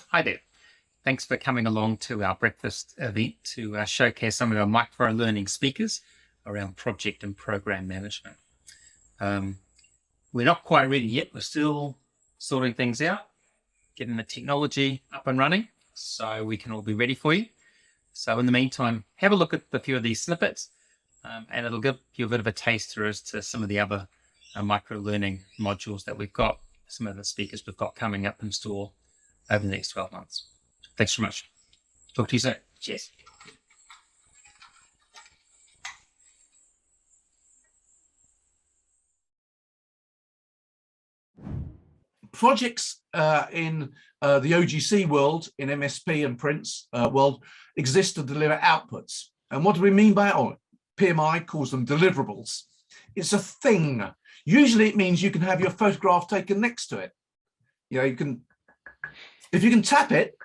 Hi there. Thanks for coming along to our breakfast event to showcase some of our micro-learning speakers around project and program management. We're not quite ready yet. We're still sorting things out, getting the technology up and running so we can all be ready for you. So in the meantime, have a look at a few of these snippets and it'll give you a bit of a taster as to some of the other micro-learning modules that we've got, some of the speakers we've got coming up in store over the next 12 months. Thanks so much. Talk to you soon. Cheers. Projects in the OGC world, in MSP and Prince world, exist to deliver outputs. And what do we mean by it? PMI calls them deliverables. It's a thing. Usually it means you can have your photograph taken next to it. You know, you can, if you can tap it,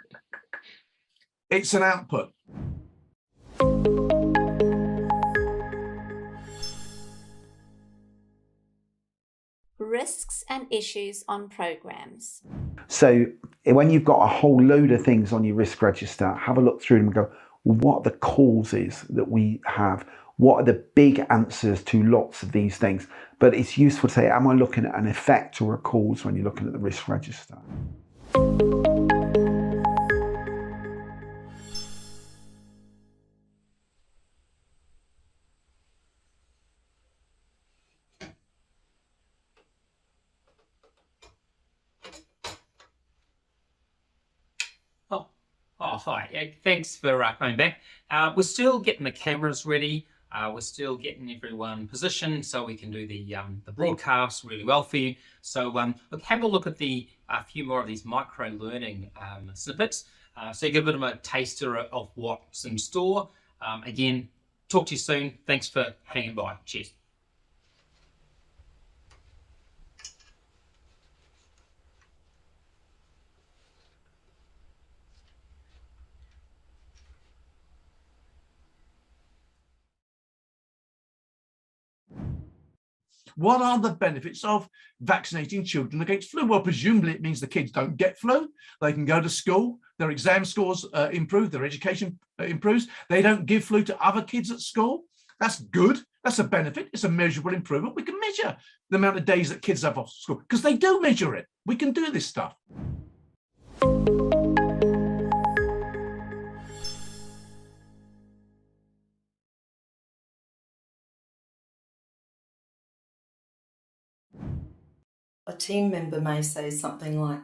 it's an output. Risks and issues on programs. So when you've got a whole load of things on your risk register, have a look through them and go, well, what are the causes that we have? What are the big answers to lots of these things? But it's useful to say, am I looking at an effect or a cause when you're looking at the risk register? Oh, hi. Yeah, thanks for coming back. We're still getting the cameras ready. We're still getting everyone positioned so we can do the broadcast really well for you. So look, have a look at a few more of these micro-learning snippets. So you get a bit of a taster of what's in store. Again, talk to you soon. Thanks for hanging by. Cheers. What are the benefits of vaccinating children against flu? Well, presumably it means the kids don't get flu. They can go to school, their exam scores improve, their education improves. They don't give flu to other kids at school. That's good. That's a benefit. It's a measurable improvement. We can measure the amount of days that kids have off school because they do measure it. We can do this stuff. A team member may say something like,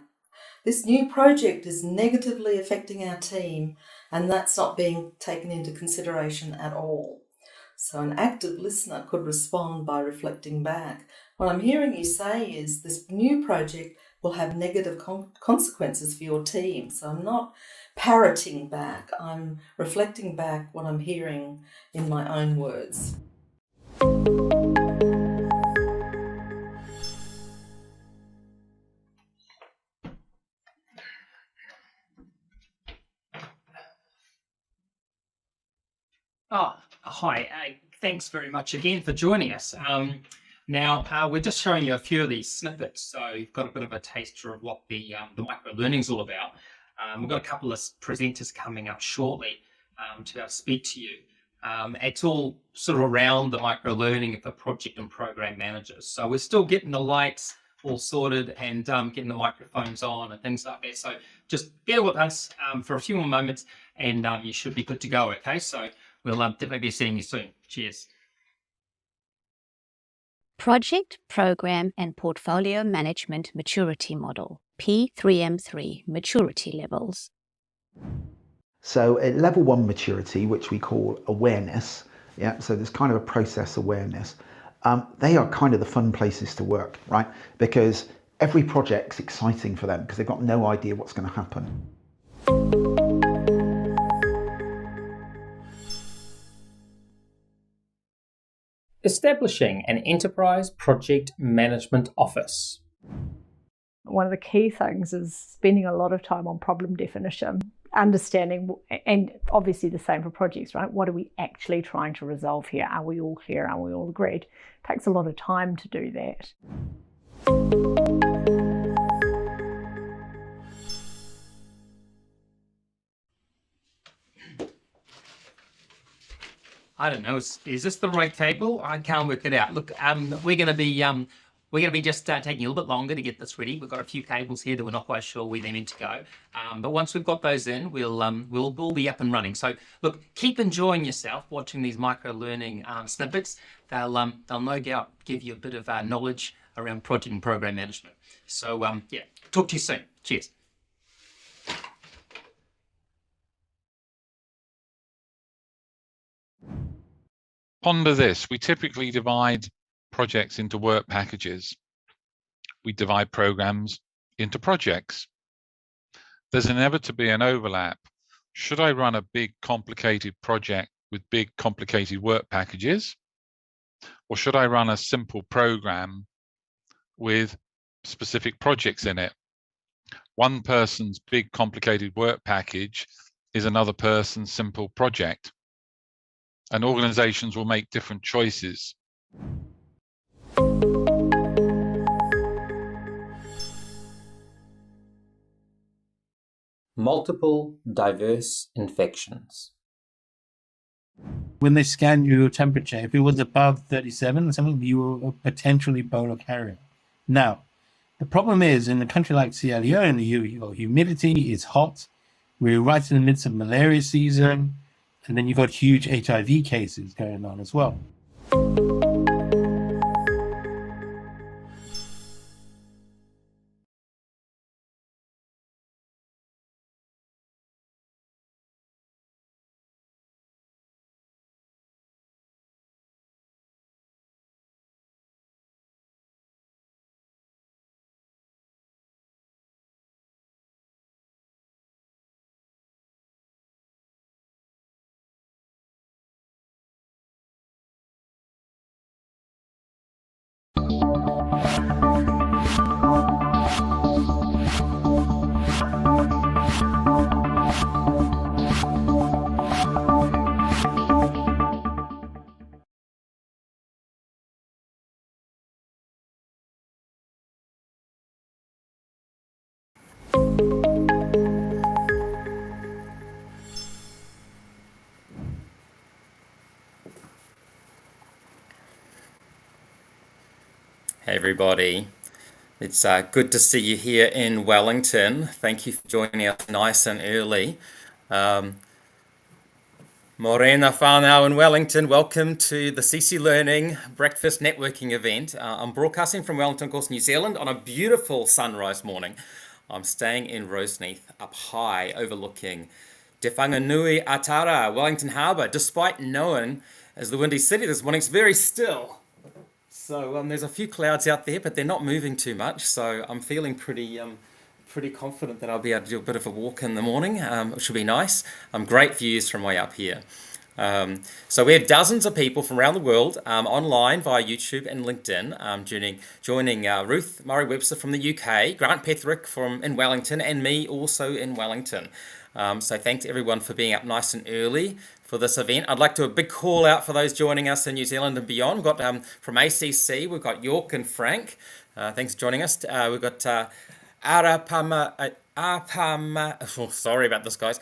this new project is negatively affecting our team, and that's not being taken into consideration at all. So an active listener could respond by reflecting back. What I'm hearing you say is this new project will have negative consequences for your team. So I'm not parroting back, I'm reflecting back what I'm hearing in my own words. Oh, hi. Thanks very much again for joining us. Now, we're just showing you a few of these snippets, so you've got a bit of a taster of what the micro-learning is all about. We've got a couple of presenters coming up shortly to speak to you. It's all sort of around the micro-learning for project and program managers. So we're still getting the lights all sorted and getting the microphones on and things like that. So just bear with us for a few more moments and you should be good to go, okay? So we'll definitely be seeing you soon. Cheers. Project, Program and Portfolio Management Maturity Model, P3M3 Maturity Levels. So at level 1 maturity, which we call awareness, so there's kind of a process awareness, they are kind of the fun places to work, right? Because every project's exciting for them because they've got no idea what's going to happen. Establishing an enterprise project management office. One of the key things is spending a lot of time on problem definition. understanding, and obviously the same for projects, right? What are we actually trying to resolve here? Are we all clear? Are we all agreed? It takes a lot of time to do that. I don't know. Is this the right table? I can't work it out. Look, we're going to be just taking a little bit longer to get this ready. We've got a few cables here that we're not quite sure where they're meant to go. But once we've got those in, we'll be up and running. So look, keep enjoying yourself watching these micro learning snippets. They'll no doubt give you a bit of knowledge around project and program management. So yeah, talk to you soon. Cheers. Ponder this. We typically divide projects into work packages. We divide programs into projects. There's inevitably an overlap. Should I run a big complicated project with big complicated work packages? Or should I run a simple program with specific projects in it? One person's big complicated work package is another person's simple project. And organizations will make different choices. Multiple diverse infections. When they scan your temperature, if it was above 37 or something, you were a potentially Ebola carrier. Now, the problem is in a country like Sierra Leone, your humidity is hot. We're right in the midst of malaria season. And then you've got huge HIV cases going on as well. Hey everybody, it's good to see you here in Wellington. Thank you for joining us nice and early. Morena whānau in Wellington, welcome to the CC Learning Breakfast Networking event. I'm broadcasting from Wellington, of course, New Zealand on a beautiful sunrise morning. I'm staying in Roseneath, up high, overlooking Te Whanganui Atara, Wellington Harbour. Despite known as the Windy City this morning, it's very still. So there's a few clouds out there, but they're not moving too much. So I'm feeling pretty confident that I'll be able to do a bit of a walk in the morning, which will be nice. Great views from way up here. So we have dozens of people from around the world online via YouTube and LinkedIn joining Ruth Murray-Webster from the UK, Grant Petherick in Wellington, and me also in Wellington. So thanks everyone for being up nice and early for this event. I'd like to do a big call out for those joining us in New Zealand and beyond. We've got from ACC, we've got York and Frank. Thanks for joining us. We've got sorry about this, guys.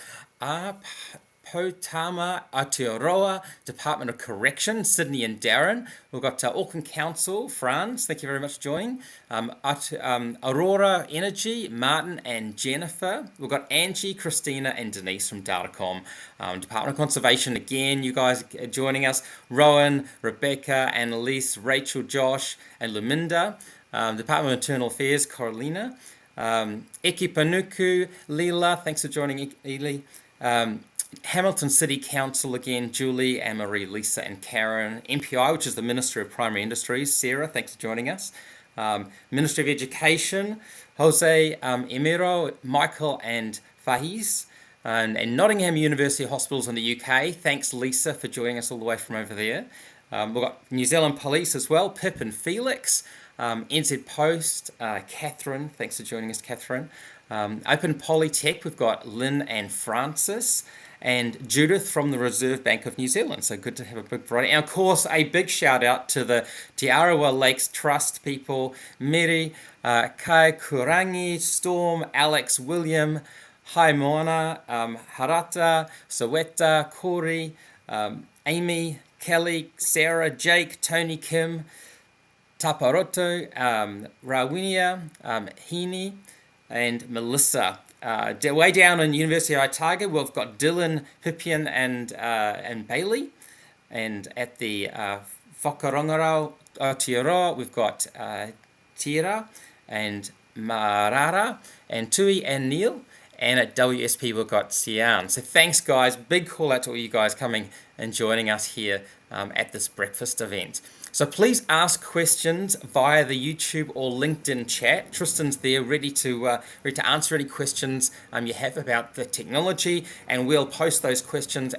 Potama Aotearoa, Department of Correction, Sydney and Darren. We've got Auckland Council, Franz, thank you very much for joining. Aurora Energy, Martin and Jennifer. We've got Angie, Christina and Denise from Datacom. Department of Conservation, again, you guys are joining us. Rowan, Rebecca, Annalise, Rachel, Josh and Luminda. Department of Internal Affairs, Carolina. Eki Panuku, Leela, thanks for joining, Ely. Hamilton City Council again, Julie, Anne-Marie, Lisa and Karen. MPI, which is the Ministry of Primary Industries, Sarah, thanks for joining us. Ministry of Education, Jose, Emiro, Michael and Fahis. And Nottingham University Hospitals in the UK, thanks Lisa for joining us all the way from over there. We've got New Zealand Police as well, Pip and Felix. NZ Post, Catherine, thanks for joining us, Catherine. Open Polytech, we've got Lynn and Francis, and Judith from the Reserve Bank of New Zealand. So good to have a big variety. And of course, a big shout out to the Te Arawa Lakes Trust people, Miri, Kai Kurangi, Storm, Alex, William, Hai Moana, Harata, Soweta, Corey, Amy, Kelly, Sarah, Jake, Tony, Kim, Taparoto, Rawinia, Hini, and Melissa. Way down in University of Otago, we've got Dylan, Pippian, and Bailey. And at the Whakarongarau Aotearoa, we've got Tira and Marara, and Tui and Neil. And at WSP, we've got Sian. So thanks, guys. Big call out to all you guys coming and joining us here at this breakfast event. So please ask questions via the YouTube or LinkedIn chat. Tristan's there ready to answer any questions you have about the technology, and we'll post those questions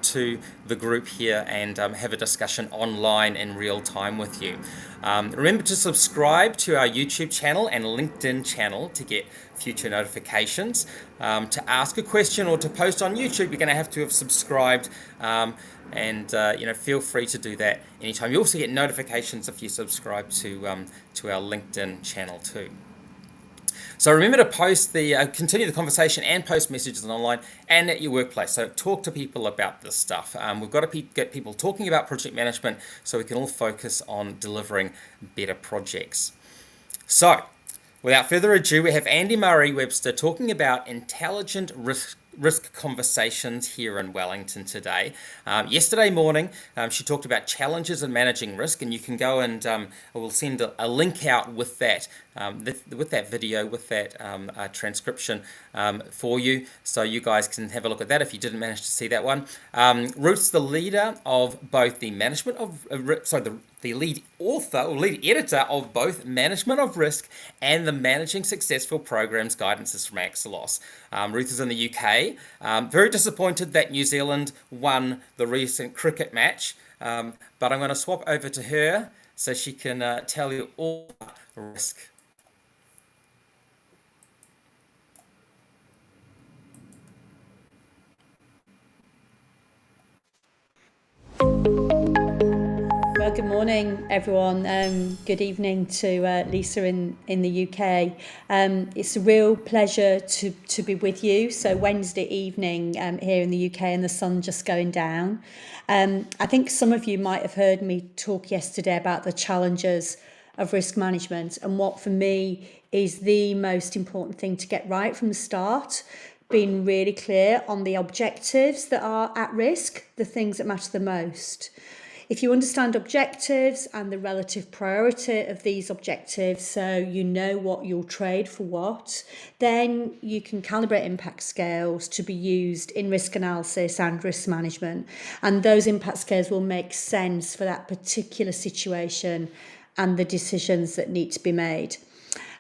to the group here and have a discussion online in real time with you. Remember to subscribe to our YouTube channel and LinkedIn channel to get future notifications. To ask a question or to post on YouTube, you're going to have to have subscribed. And feel free to do that anytime. You also get notifications if you subscribe to our LinkedIn channel too. So remember to post continue the conversation and post messages online and at your workplace. So talk to people about this stuff. We've got to get people talking about project management so we can all focus on delivering better projects. So without further ado, we have Andy Murray-Webster talking about intelligent risk conversations here in Wellington today. Yesterday morning, she talked about challenges in managing risk, and you can go and we'll send a link out with that video, with that transcription for you, so you guys can have a look at that if you didn't manage to see that one. Ruth's the leader of both the management of the lead author or lead editor of both Management of Risk and the Managing Successful Programs Guidances from Axelos. Ruth is in the UK. Very disappointed that New Zealand won the recent cricket match, but I'm going to swap over to her so she can tell you all about risk. Well, good morning, everyone. Good evening to Lisa in the UK. It's a real pleasure to be with you. So Wednesday evening here in the UK, and the sun just going down. I think some of you might have heard me talk yesterday about the challenges of risk management, and what for me is the most important thing to get right from the start. Being really clear on the objectives that are at risk, the things that matter the most. If you understand objectives and the relative priority of these objectives, so you know what you'll trade for what, then you can calibrate impact scales to be used in risk analysis and risk management. And those impact scales will make sense for that particular situation and the decisions that need to be made.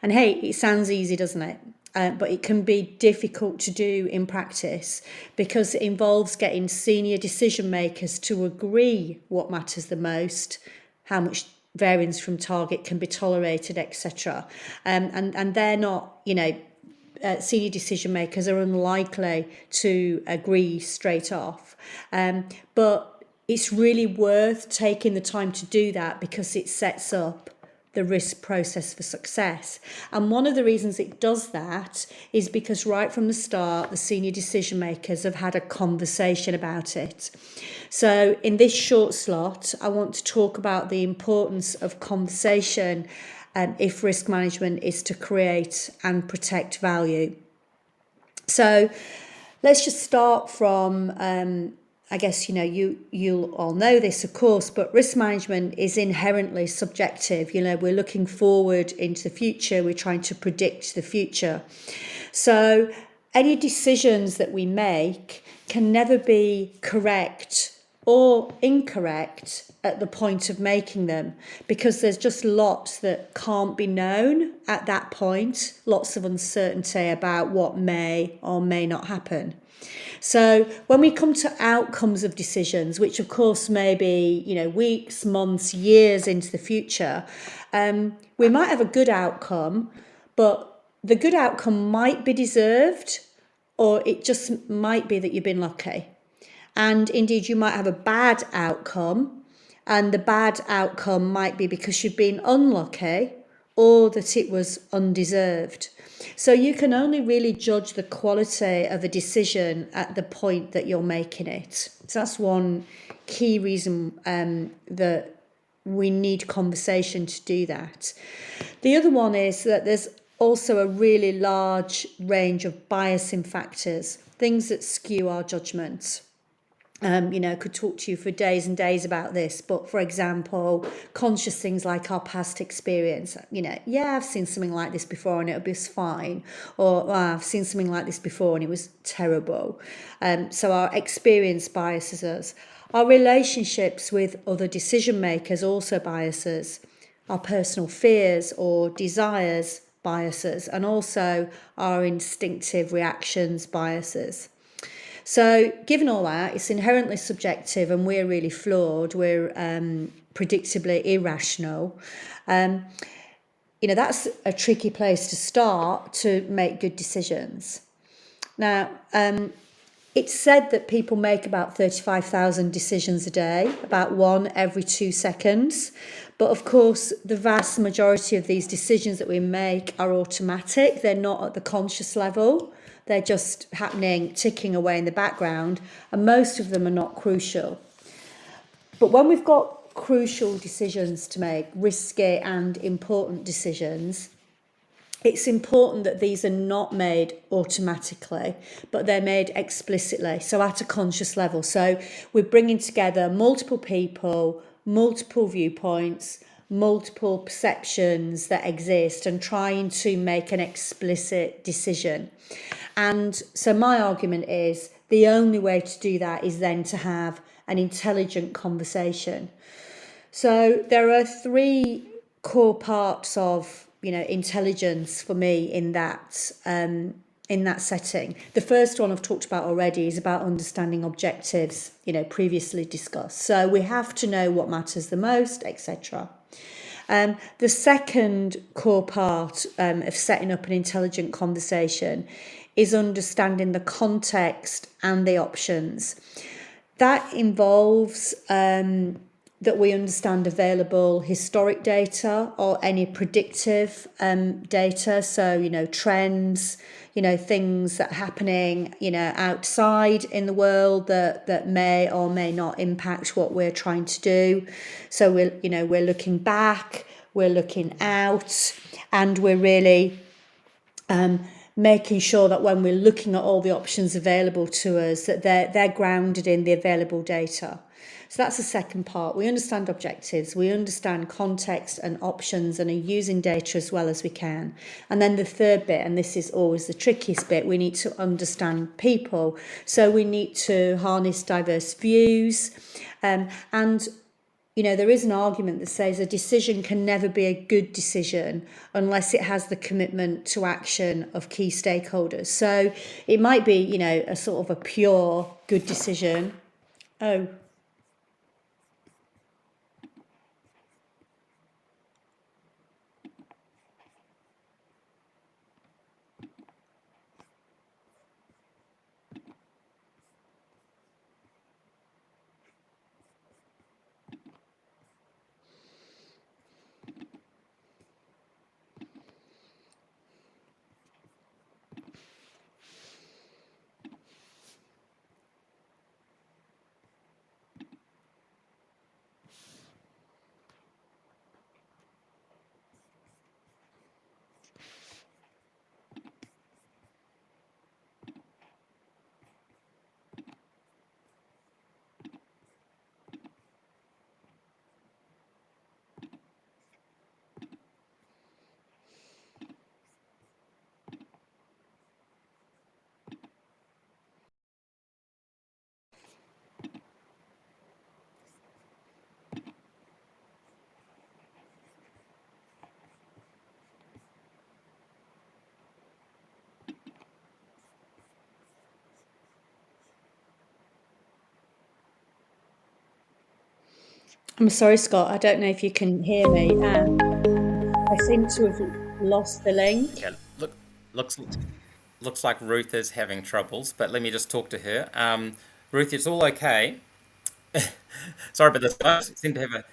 And hey, it sounds easy, doesn't it? But it can be difficult to do in practice because it involves getting senior decision makers to agree what matters the most, how much variance from target can be tolerated, etc. And they're not, senior decision makers are unlikely to agree straight off. But it's really worth taking the time to do that because it sets up the risk process for success. And one of the reasons it does that is because right from the start, the senior decision makers have had a conversation about it. So in this short slot, I want to talk about the importance of conversation if risk management is to create and protect value. So let's just start from I guess, you'll all know this, of course, but risk management is inherently subjective. We're looking forward into the future. We're trying to predict the future. So any decisions that we make can never be correct or incorrect at the point of making them because there's just lots that can't be known at that point, lots of uncertainty about what may or may not happen. So when we come to outcomes of decisions, which of course may be, weeks, months, years into the future, we might have a good outcome, but the good outcome might be deserved, or it just might be that you've been lucky. And indeed, you might have a bad outcome, and the bad outcome might be because you've been unlucky or that it was undeserved. So you can only really judge the quality of a decision at the point that you're making it. So that's one key reason that we need conversation to do that. The other one is that there's also a really large range of biasing factors, things that skew our judgment. Could talk to you for days and days about this, but for example, conscious things like our past experience. I've seen something like this before and it'll be fine, or I've seen something like this before and it was terrible. So our experience biases us. Our relationships with other decision makers also biases. Our personal fears or desires biases, and also our instinctive reactions biases. So given all that, it's inherently subjective and we're really flawed. We're predictably irrational. That's a tricky place to start to make good decisions. Now, it's said that people make about 35,000 decisions a day, about one every 2 seconds. But of course, the vast majority of these decisions that we make are automatic. They're not at the conscious level. They're just happening, ticking away in the background, and most of them are not crucial. But when we've got crucial decisions to make, risky and important decisions, it's important that these are not made automatically, but they're made explicitly, so at a conscious level. So we're bringing together multiple people, multiple viewpoints, multiple perceptions that exist, and trying to make an explicit decision. And so my argument is the only way to do that is then to have an intelligent conversation. So there are 3 core parts of intelligence for me in that setting. The first one I've talked about already is about understanding objectives, previously discussed. So we have to know what matters the most, etc. The second core part of setting up an intelligent conversation is understanding the context and the options. That involves that we understand available historic data or any predictive data. So, trends, things that are happening, outside in the world that may or may not impact what we're trying to do. So we're looking back, we're looking out, and we're really making sure that when we're looking at all the options available to us, that they're grounded in the available data. So that's the second part. We understand objectives, we understand context and options, and are using data as well as we can. And then the third bit, and this is always the trickiest bit, we need to understand people. So we need to harness diverse views. There is an argument that says a decision can never be a good decision unless it has the commitment to action of key stakeholders. So it might be, a sort of a pure good decision. Oh. I'm sorry, Scott, I don't know if you can hear me. I seem to have lost the link. Yeah, look, Looks looks like Ruth is having troubles, but let me just talk to her. Ruth, it's all okay. Sorry about this. I seem to have a.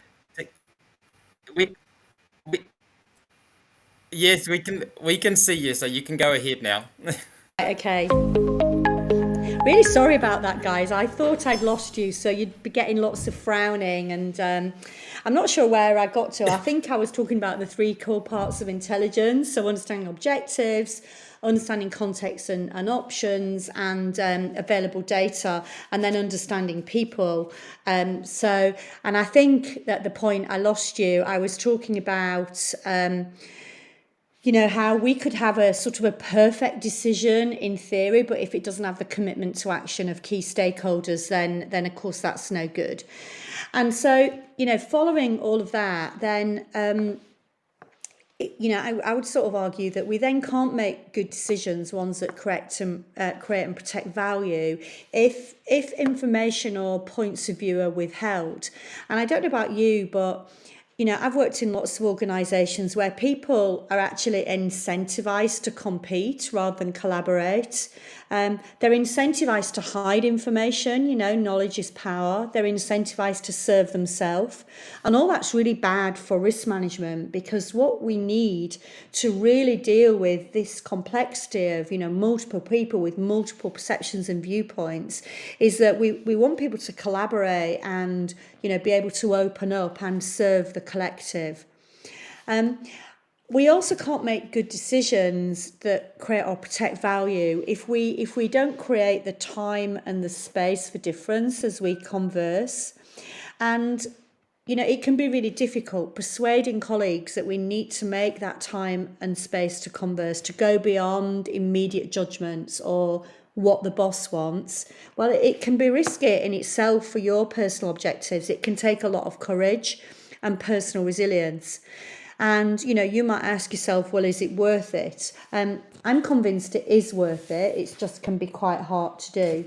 We, we, yes, we can see you, so you can go ahead now. Okay. Really sorry about that, guys. I thought I'd lost you, so you'd be getting lots of frowning, and I'm not sure where I got to. I think I was talking about the three core parts of intelligence, so understanding objectives, understanding context and options, and available data, and then understanding people. And I think that the point I lost you, I was talking about how we could have a sort of a perfect decision in theory, but if it doesn't have the commitment to action of key stakeholders, then of course that's no good. And so, following all of that, then, I would sort of argue that we then can't make good decisions, ones that create and protect value, if information or points of view are withheld. And I don't know about you, but I've worked in lots of organisations where people are actually incentivised to compete rather than collaborate. They're incentivised to hide information, knowledge is power. They're incentivised to serve themselves. And all that's really bad for risk management, because what we need to really deal with this complexity of, multiple people with multiple perceptions and viewpoints is that we want people to collaborate and, be able to open up and serve the collective. We also can't make good decisions that create or protect value if we don't create the time and the space for difference as we converse. And it can be really difficult persuading colleagues that we need to make that time and space to converse, to go beyond immediate judgments or what the boss wants. Well, it can be risky in itself for your personal objectives. It can take a lot of courage and personal resilience. And, you might ask yourself, well, is it worth it? I'm convinced it is worth it. It just can be quite hard to do.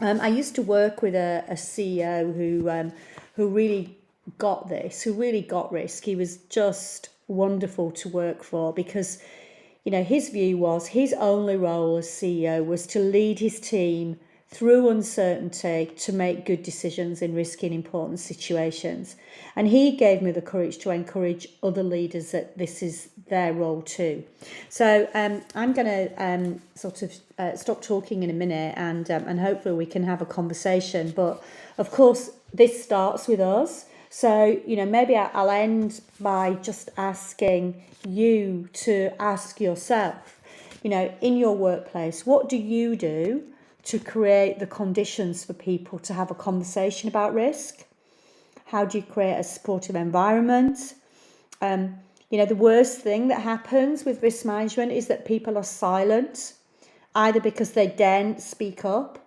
I used to work with a CEO who really got this, who really got risk. He was just wonderful to work for because, his view was his only role as CEO was to lead his team through uncertainty to make good decisions in risky and important situations. And he gave me the courage to encourage other leaders that this is their role too. So I'm going to sort of stop talking in a minute and hopefully we can have a conversation. But of course, this starts with us. So, maybe I'll end by just asking you to ask yourself, in your workplace, what do you do to create the conditions for people to have a conversation about risk? How do you create a supportive environment? The worst thing that happens with risk management is that people are silent, either because they daren't speak up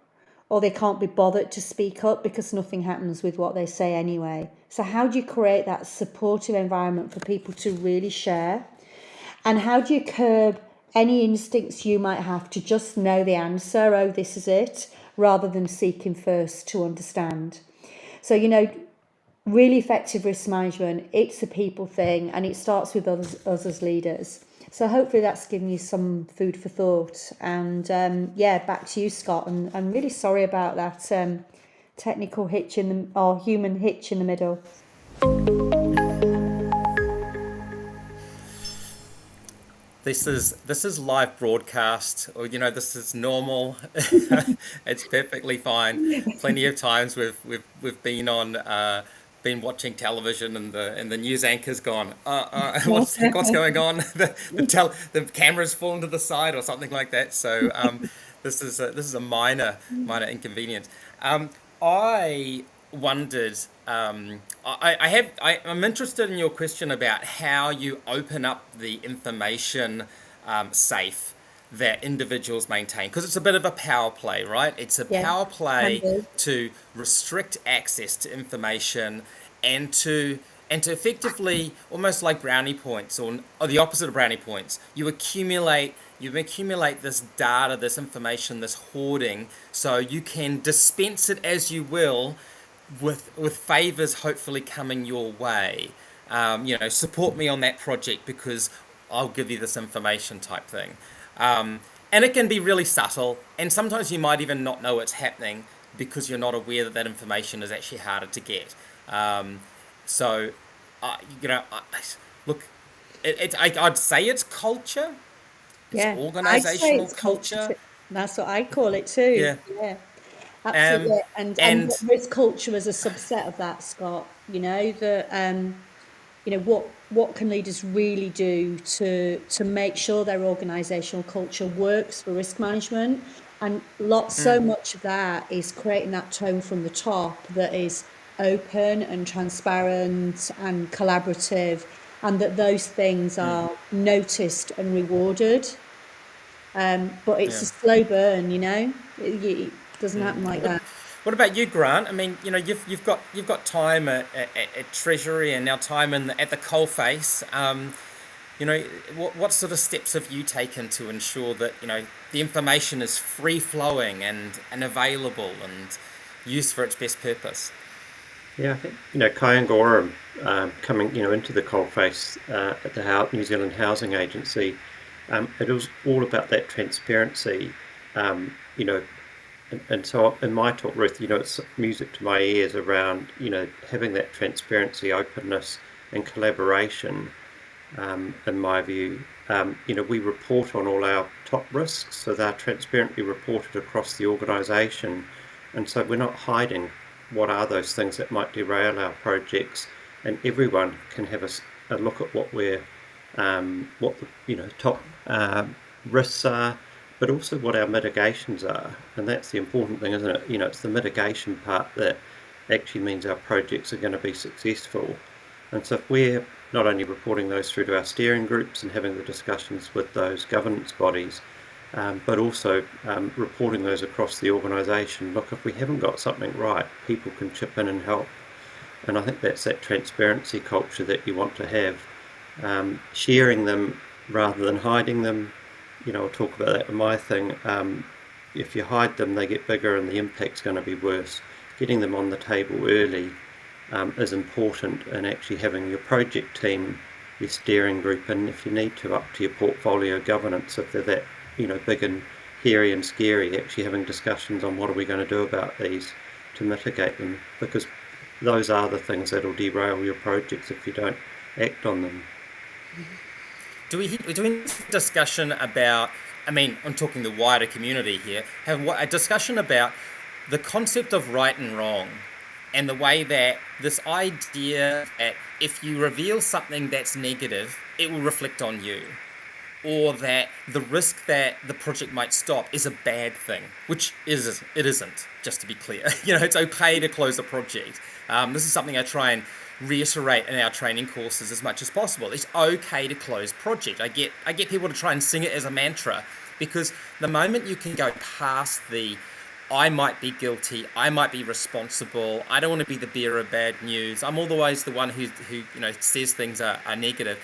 or they can't be bothered to speak up because nothing happens with what they say anyway. So how do you create that supportive environment for people to really share? And how do you curb any instincts you might have to just know the answer, oh, this is it, rather than seeking first to understand? So, really effective risk management, it's a people thing, and it starts with us as leaders. So hopefully that's given you some food for thought. And back to you, Scott. And I'm really sorry about that technical hitch or human hitch in the middle. This is live broadcast, or this is normal. It's perfectly fine. Plenty of times we've been on. Been watching television and the news anchor's gone, what's going on? The camera's fallen to the side or something like that. So this is a minor inconvenience. I wondered. I'm interested in your question about how you open up the information safe that individuals maintain, because it's a bit of a power play, right? It's a power play to restrict access to information and to effectively, almost like brownie points or the opposite of brownie points, you accumulate this data, this information, this hoarding, so you can dispense it as you will with favors hopefully coming your way. Support me on that project because I'll give you this information type thing. And it can be really subtle, and sometimes you might even not know it's happening because you're not aware that that information is actually harder to get. So, look, I'd say it's culture. It's Yeah, I'd say organizational it's culture. culture. That's what I call it too. Yeah. Absolutely. And And risk culture is a subset of that, Scott. You know, what can leaders really do to make sure their organizational culture works for risk management? And so much of that is creating that tone from the top that is open and transparent and collaborative, and that those things are noticed and rewarded. But it's a slow burn, it doesn't happen like that. what about you, Grant? I mean, you've got time at Treasury and now time at the coalface. What sort of steps have you taken to ensure that the information is free flowing and available and used for its best purpose? Yeah, I think Kāinga coming into the coalface at the New Zealand Housing Agency, it was all about that transparency, and so in my talk, Ruth, it's music to my ears around having that transparency, openness, and collaboration. In my view, we report on all our top risks, so they're transparently reported across the organisation, and so we're not hiding what are those things that might derail our projects, and everyone can have a look at what the top risks are, but also what our mitigations are. And that's the important thing, isn't it? It's the mitigation part that actually means our projects are going to be successful. And so if we're not only reporting those through to our steering groups and having the discussions with those governance bodies, but also reporting those across the organisation. Look, if we haven't got something right, people can chip in and help. And I think that's that transparency culture that you want to have, sharing them rather than hiding them. I'll talk about that in my thing. If you hide them, they get bigger and the impact's going to be worse. Getting them on the table early is important, and actually having your project team, your steering group, and if you need to, up to your portfolio governance, if they're that big and hairy and scary, actually having discussions on what are we going to do about these to mitigate them, because those are the things that'll derail your projects if you don't act on them. Do we discussion about, I'm talking the wider community here, have a discussion about the concept of right and wrong, and the way that this idea that if you reveal something that's negative, it will reflect on you, or that the risk that the project might stop is a bad thing, which it isn't, just to be clear. It's okay to close a project. This is something I try and reiterate in our training courses as much as possible. It's okay to close project. I get people to try and sing it as a mantra, because the moment you can go past the I might be guilty, I might be responsible, I don't want to be the bearer of bad news, I'm always the one who says things are negative,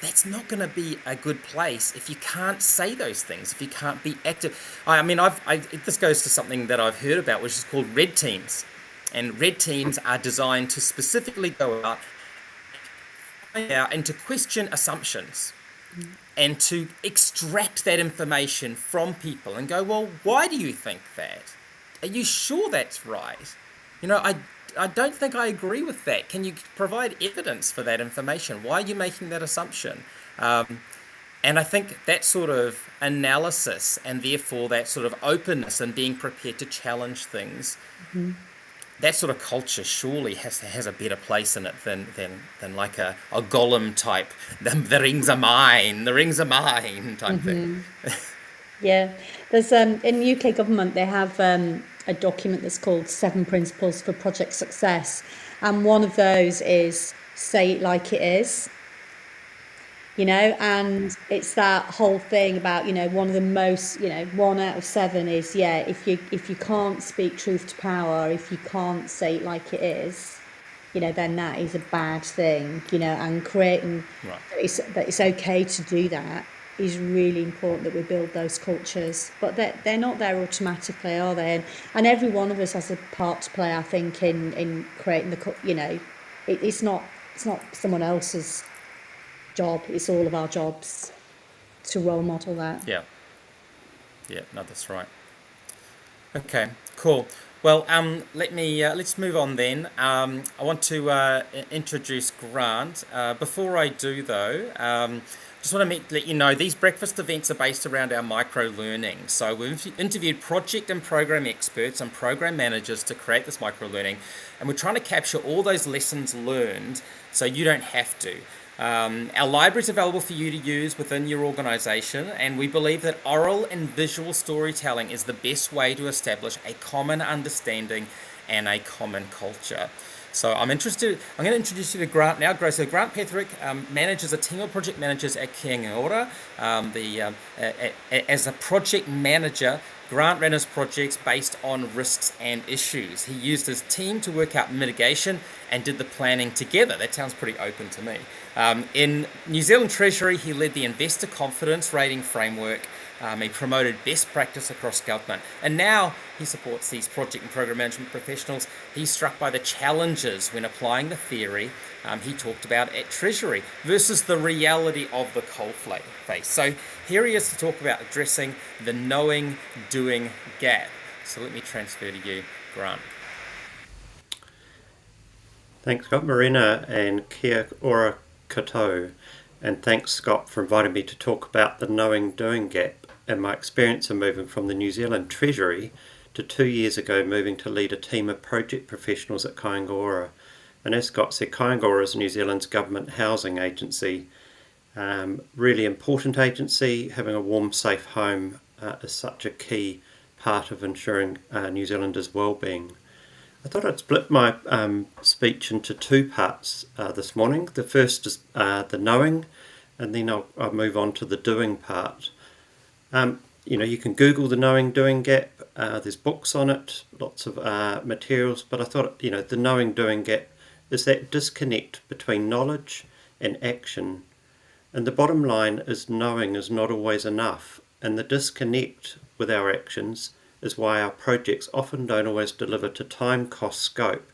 that's not going to be a good place if you can't say those things, if you can't be active. This goes to something that I've heard about, which is called red teams. And red teams are designed to specifically go out and to question assumptions and to extract that information from people and go, well, why do you think that? Are you sure that's right? I don't think I agree with that. Can you provide evidence for that information? Why are you making that assumption? And I think that sort of analysis, and therefore that sort of openness and being prepared to challenge things, that sort of culture surely has a better place in it than like a Gollum type, the rings are mine type thing. Yeah, there's in UK government they have a document that's called 7 Principles for Project Success, and one of those is say it like it is. And it's that whole thing about one of the most 1 out of 7 is if you can't speak truth to power, if you can't say it like it is, then that is a bad thing. And creating that it's okay to do that is really important, that we build those cultures, but they're not there automatically, are they? And every one of us has a part to play, I think, in creating it's not someone else's job, it's all of our jobs to role model that. Yeah, no, that's right. Okay, cool. Well, let's move on then. I want to introduce Grant. Before I do, though, just want to let you know these breakfast events are based around our micro-learning. So we've interviewed project and program experts and program managers to create this micro-learning, and we're trying to capture all those lessons learned so you don't have to. Our library is available for you to use within your organisation, and we believe that oral and visual storytelling is the best way to establish a common understanding and a common culture. So I'm going to introduce you to Grant now. So Grant Petherick manages a team of project managers at Kāinga. As a project manager, Grant ran his projects based on risks and issues. He used his team to work out mitigation and did the planning together. That sounds pretty open to me. In New Zealand Treasury, he led the investor confidence rating framework. He promoted best practice across government. And now he supports these project and program management professionals. He's struck by the challenges when applying the theory he talked about at Treasury versus the reality of the coalface. So here he is to talk about addressing the knowing-doing gap. So let me transfer to you, Grant. Thanks, Scott, Marina, and kia ora koutou. And thanks, Scott, for inviting me to talk about the knowing-doing gap and my experience of moving from the New Zealand Treasury to 2 years ago moving to lead a team of project professionals at Kāinga. And as Scott said, Kāinga is New Zealand's government housing agency. Really important agency. Having a warm, safe home is such a key part of ensuring New Zealanders' well-being. I thought I'd split my speech into two parts this morning. The first is the knowing, and then I'll move on to the doing part. You can Google the knowing-doing gap. There's books on it, lots of materials, but I thought, the knowing-doing gap is that disconnect between knowledge and action. And the bottom line is knowing is not always enough, and the disconnect with our actions is why our projects often don't always deliver to time, cost, scope.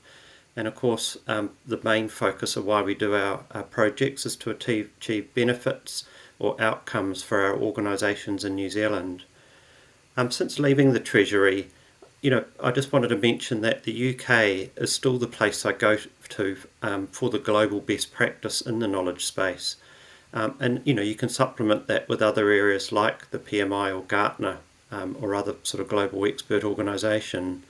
And of course, the main focus of why we do our projects is to achieve benefits or outcomes for our organisations in New Zealand. Since leaving the Treasury, I just wanted to mention that the UK is still the place I go to for the global best practice in the knowledge space. And you can supplement that with other areas like the PMI or Gartner or other sort of global expert organisation.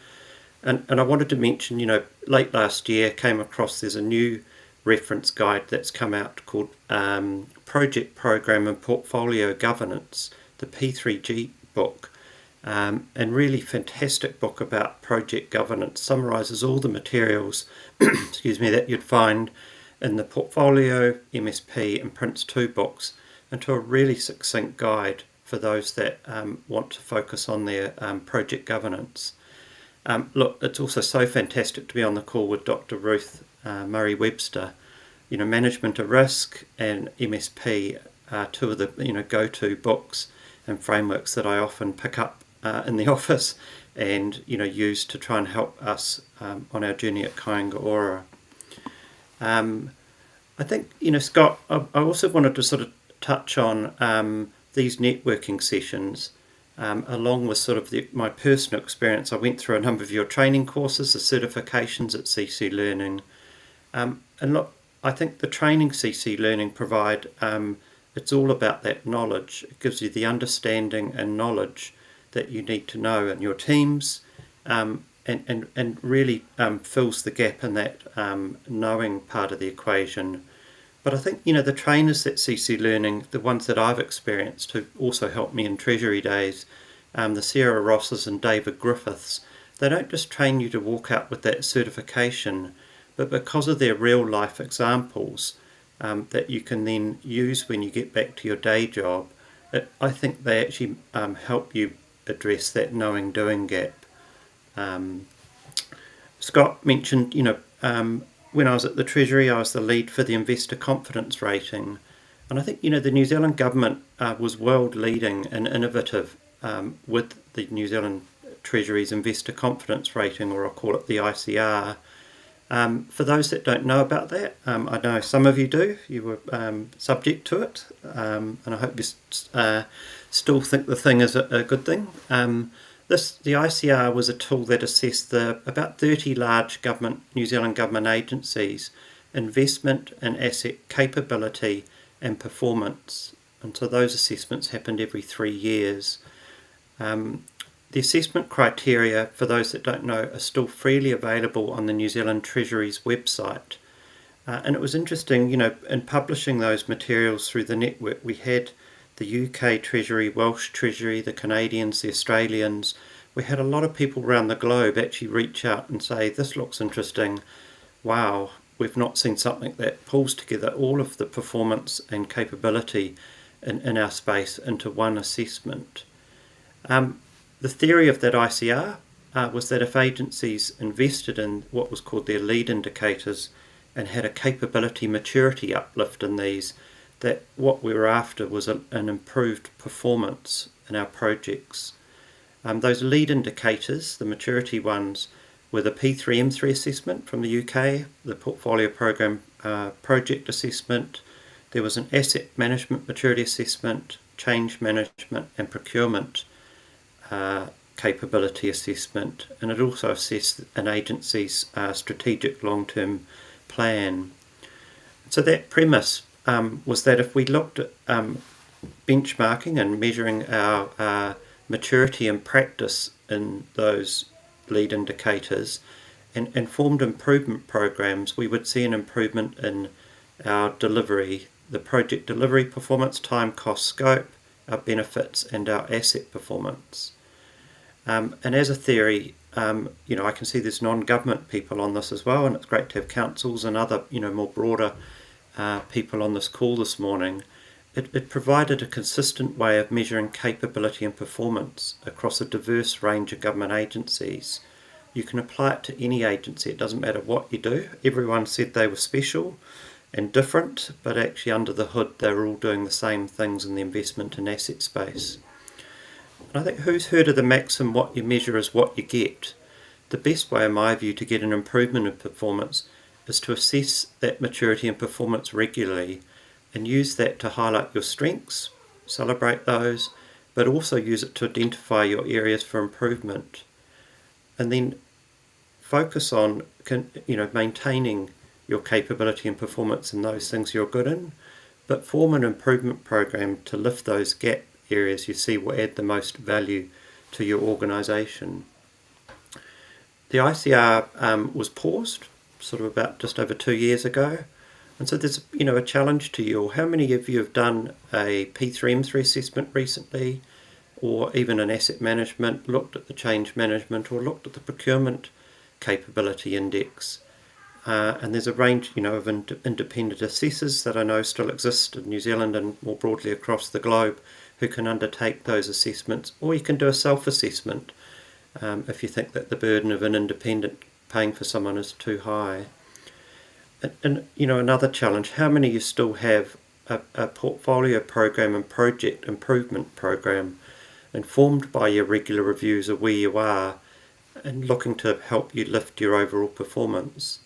And I wanted to mention, late last year came across, there's a new reference guide that's come out called Project, Program and Portfolio Governance, the P3G book. And really fantastic book about project governance, summarises all the materials that you'd find in the Portfolio, MSP and Prince 2 books into a really succinct guide for those that want to focus on their project governance. Look, it's also so fantastic to be on the call with Dr. Ruth Murray-Webster. Management of Risk and MSP are two of the go-to books and frameworks that I often pick up in the office and use to try and help us on our journey at Kāinga. I think Scott, I also wanted to sort of touch on these networking sessions along with sort of my personal experience. I went through a number of your training courses, the certifications at CC Learning, and look, I think the training CC Learning provide, it's all about that knowledge. It gives you the understanding and knowledge that you need to know in your teams, and really fills the gap in that knowing part of the equation. But I think, the trainers at CC Learning, the ones that I've experienced who also helped me in Treasury days, the Sarah Rosses and David Griffiths, they don't just train you to walk out with that certification, but because of their real life examples that you can then use when you get back to your day job, I think they actually help you address that knowing-doing gap. Scott mentioned, when I was at the Treasury, I was the lead for the investor confidence rating. And I think, the New Zealand government was world leading and innovative with the New Zealand Treasury's investor confidence rating, or I'll call it the ICR. For those that don't know about that, I know some of you do. You were subject to it, and I hope you still think the thing is a good thing. The ICR was a tool that assessed the about 30 large New Zealand government agencies' investment and asset capability and performance. And so those assessments happened every 3 years. The assessment criteria, for those that don't know, are still freely available on the New Zealand Treasury's website. And it was interesting, in publishing those materials through the network, we had the UK Treasury, Welsh Treasury, the Canadians, the Australians. We had a lot of people around the globe actually reach out and say, this looks interesting. Wow, we've not seen something that pulls together all of the performance and capability in our space into one assessment. The theory of that ICR was that if agencies invested in what was called their lead indicators and had a capability maturity uplift in these, that what we were after was an improved performance in our projects. Those lead indicators, the maturity ones, were the P3M3 assessment from the UK, the portfolio program project assessment. There was an asset management maturity assessment, change management and procurement capability assessment, and it also assessed an agency's strategic long-term plan. So that premise was that if we looked at benchmarking and measuring our maturity and practice in those lead indicators and formed improvement programs, we would see an improvement in our delivery, the project delivery performance, time, cost, scope, our benefits and our asset performance. And as a theory, I can see there's non-government people on this as well, and it's great to have councils and other, more broader people on this call this morning. It provided a consistent way of measuring capability and performance across a diverse range of government agencies. You can apply it to any agency, it doesn't matter what you do. Everyone said they were special and different, but actually under the hood they were all doing the same things in the investment and asset space. And I think who's heard of the maxim, what you measure is what you get? The best way, in my view, to get an improvement in performance is to assess that maturity and performance regularly and use that to highlight your strengths, celebrate those, but also use it to identify your areas for improvement. And then focus on maintaining your capability and performance in those things you're good in, but form an improvement program to lift those gap areas you see will add the most value to your organisation. The ICR was paused sort of about just over 2 years ago, and so there's a challenge to you. How many of you have done a P3M3 assessment recently, or even an asset management, looked at the change management, or looked at the procurement capability index? And there's a range of independent assessors that I know still exist in New Zealand and more broadly across the globe who can undertake those assessments, or you can do a self-assessment if you think that the burden of an independent paying for someone is too high. And another challenge, how many of you still have a portfolio program and project improvement program informed by your regular reviews of where you are and looking to help you lift your overall performance?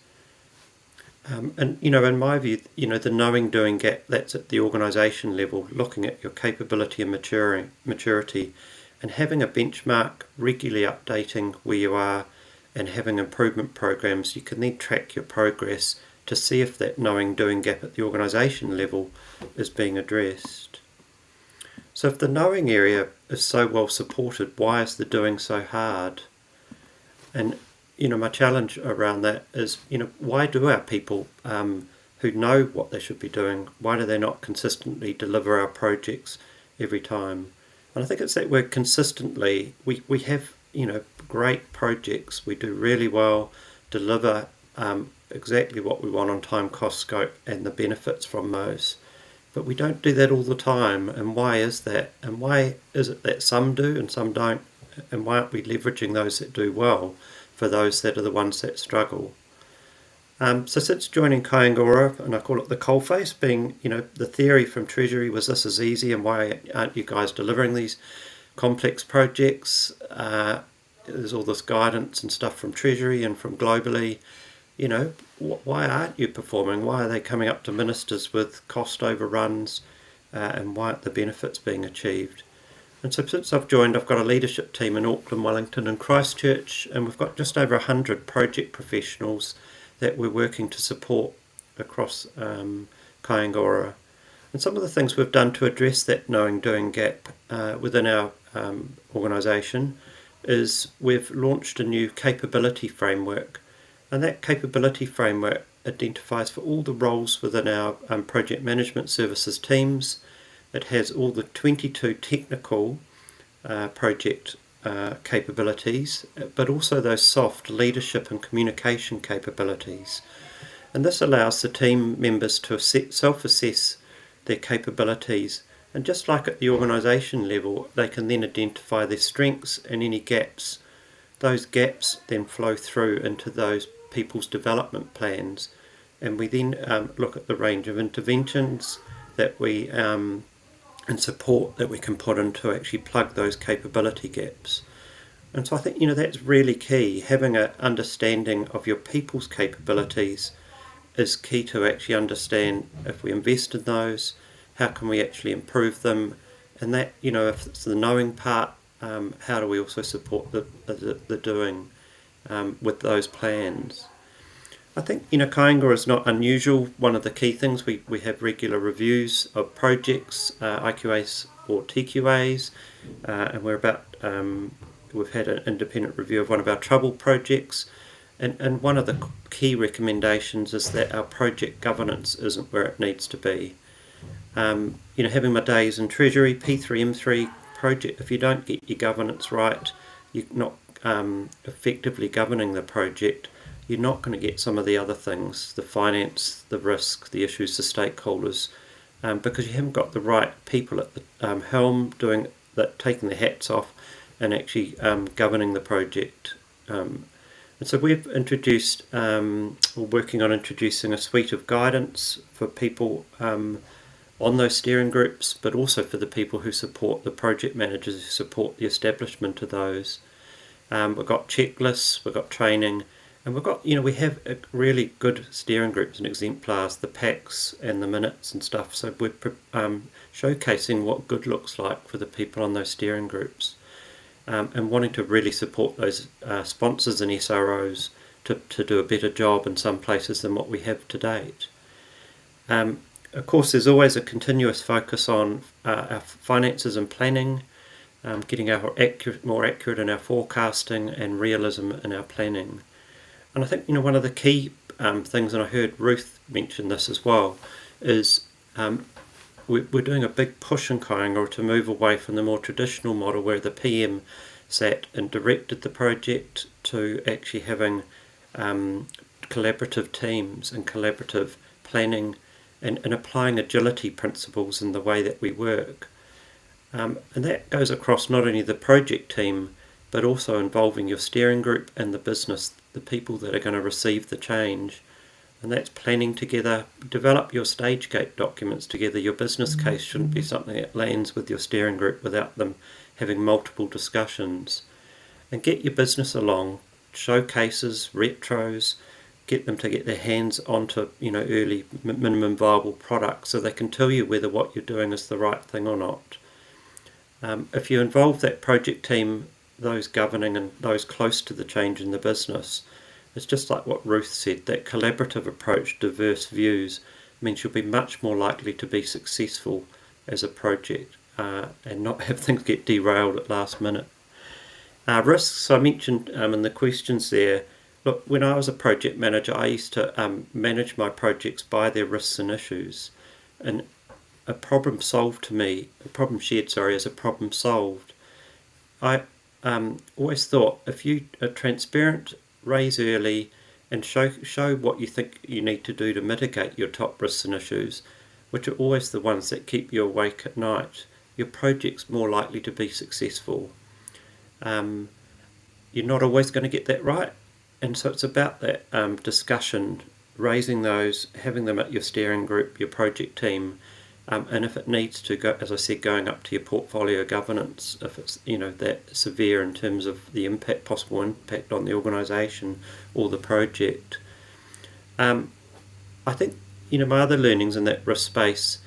And in my view, the knowing doing gap, that's at the organisation level, looking at your capability and maturity and having a benchmark, regularly updating where you are and having improvement programs. You can then track your progress to see if that knowing doing gap at the organisation level is being addressed. So if the knowing area is so well supported, why is the doing so hard? And my challenge around that is, why do our people who know what they should be doing, why do they not consistently deliver our projects every time? And I think it's that word consistently. We have, great projects. We do really well, deliver exactly what we want on time, cost, scope, and the benefits from those. But we don't do that all the time. And why is that? And why is it that some do and some don't? And why aren't we leveraging those that do well for those that are the ones that struggle? So since joining Kāinga, and I call it the coalface, being, the theory from Treasury was this is easy and why aren't you guys delivering these complex projects? There's all this guidance and stuff from Treasury and from globally. you know, why aren't you performing? Why are they coming up to ministers with cost overruns, and why aren't the benefits being achieved? And so since I've joined, I've got a leadership team in Auckland, Wellington and Christchurch, and we've got just over 100 project professionals that we're working to support across Kāinga. And some of the things we've done to address that knowing doing gap within our organisation is we've launched a new capability framework, and that capability framework identifies for all the roles within our project management services teams. It has all the 22 technical project capabilities, but also those soft leadership and communication capabilities. And this allows the team members to self-assess their capabilities, and just like at the organisation level, they can then identify their strengths and any gaps. Those gaps then flow through into those people's development plans, and we then look at the range of interventions that we and support that we can put in to actually plug those capability gaps. And so I think, you know, that's really key. Having an understanding of your people's capabilities is key to actually understand if we invest in those, how can we actually improve them, and that, you know, if it's the knowing part, how do we also support the doing with those plans. I think, you know, Kāinga is not unusual. One of the key things, we have regular reviews of projects, IQAs or TQAs, and we've had an independent review of one of our trouble projects, and one of the key recommendations is that our project governance isn't where it needs to be. You know, having my days in Treasury, P3M3 project, if you don't get your governance right, you're not effectively governing the project, you're not going to get some of the other things, the finance, the risk, the issues, the stakeholders, because you haven't got the right people at the helm doing that, taking their hats off and actually governing the project. And so we've introduced, we're working on introducing a suite of guidance for people on those steering groups, but also for the people who support the project managers who support the establishment of those. We've got checklists, we've got training, and we've got, you know, we have really good steering groups and exemplars, the packs and the minutes and stuff. So we're showcasing what good looks like for the people on those steering groups, and wanting to really support those sponsors and SROs to do a better job in some places than what we have to date. Of course, there's always a continuous focus on our finances and planning, getting more accurate in our forecasting and realism in our planning. And I think, you know, one of the key things, and I heard Ruth mention this as well, is we're doing a big push in Kāinga to move away from the more traditional model where the PM sat and directed the project to actually having collaborative teams and collaborative planning and applying agility principles in the way that we work. And that goes across not only the project team, but also involving your steering group and the business, the people that are going to receive the change. And that's planning together, develop your stage gate documents together. Your business case shouldn't be something that lands with your steering group without them having multiple discussions. And get your business along, showcases, retros, get them to get their hands onto, you know, early minimum viable products so they can tell you whether what you're doing is the right thing or not. If you involve that project team, those governing and those close to the change in the business, it's just like what Ruth said, that collaborative approach, diverse views, means you'll be much more likely to be successful as a project and not have things get derailed at last minute. Risks, I mentioned in the questions there. Look, when I was a project manager, I used to manage my projects by their risks and issues. And a problem shared as a problem solved. I always thought if you are transparent, raise early, and show what you think you need to do to mitigate your top risks and issues, which are always the ones that keep you awake at night, your project's more likely to be successful. You're not always going to get that right, and so it's about that discussion, raising those, having them at your steering group, your project team, and if it needs to go, as I said, going up to your portfolio governance, if it's, you know, that severe in terms of the possible impact on the organisation or the project. I think, my other learnings in that risk space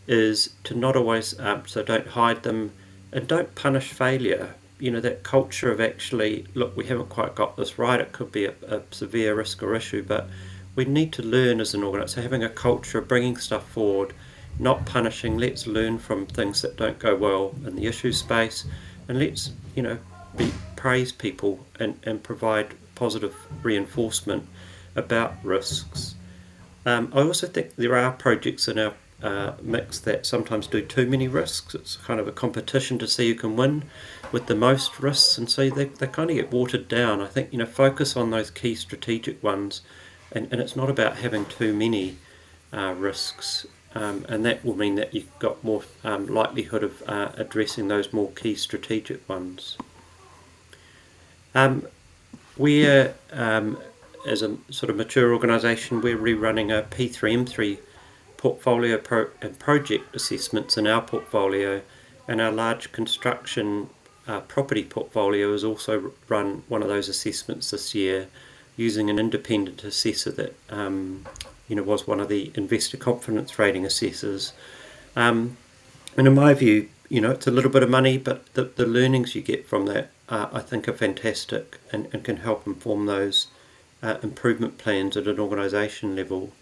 is to not always, so don't hide them and don't punish failure. That culture of actually, look, we haven't quite got this right, it could be a severe risk or issue, but we need to learn as an organisation. So having a culture of bringing stuff forward, not punishing, let's learn from things that don't go well in the issue space, and let's, praise people and provide positive reinforcement about risks. I also think there are projects in our mix that sometimes do too many risks. It's kind of a competition to see who can win with the most risks, and so they kind of get watered down. I think, focus on those key strategic ones, and it's not about having too many risks, and that will mean that you've got more likelihood of addressing those more key strategic ones. We're, as a sort of mature organisation, we're rerunning a P3M3 portfolio and project assessments in our portfolio, and our large construction property portfolio has also run one of those assessments this year using an independent assessor that was one of the investor confidence rating assessors. And in my view, it's a little bit of money, but the learnings you get from that I think are fantastic and can help inform those improvement plans at an organisation level.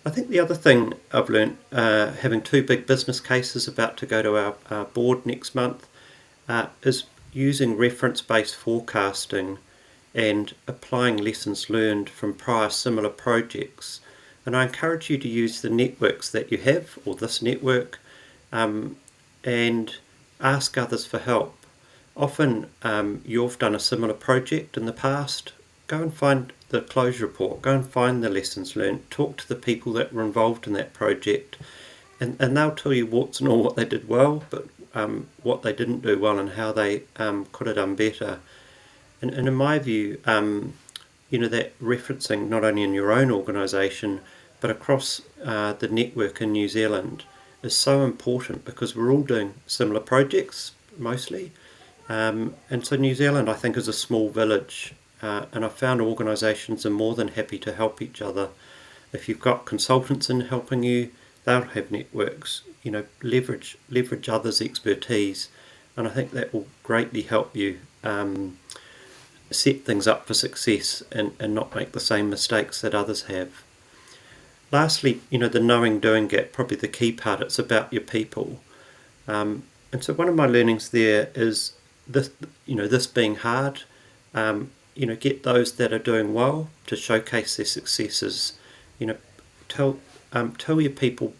I think the other thing I've learned, having 2 big business cases about to go to our board next month, is using reference-based forecasting and applying lessons learned from prior similar projects. And I encourage you to use the networks that you have, or this network, and ask others for help. Often you've done a similar project in the past. Go and find the closure report, go and find the lessons learned, talk to the people that were involved in that project, and they'll tell you warts and all what they did well, but what they didn't do well and how they could have done better. And in my view, that referencing not only in your own organisation but across the network in New Zealand is so important, because we're all doing similar projects mostly, and so New Zealand, I think, is a small village. And I've found organisations are more than happy to help each other. If you've got consultants in helping you, they'll have networks. Leverage others' expertise, and I think that will greatly help you set things up for success and not make the same mistakes that others have. Lastly, the knowing doing gap, probably the key part. It's about your people, and so one of my learnings there is this. This being hard. Get those that are doing well to showcase their successes. Tell your people,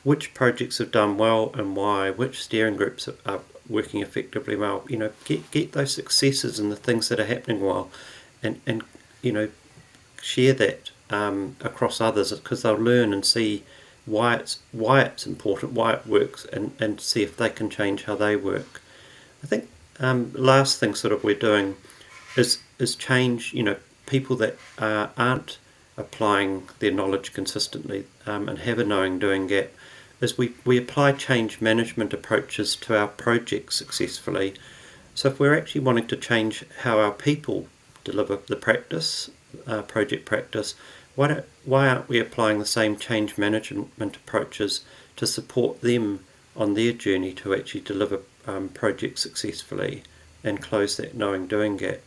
which projects have done well and why, which steering groups are working effectively well. Get those successes and the things that are happening well, and share that across others, because they'll learn and see why it's important, why it works, and see if they can change how they work. I think last thing sort of we're doing is change, people that aren't applying their knowledge consistently and have a knowing doing gap, is we apply change management approaches to our projects successfully. So if we're actually wanting to change how our people deliver the practice, project practice, why aren't we applying the same change management approaches to support them on their journey to actually deliver projects successfully and close that knowing doing gap?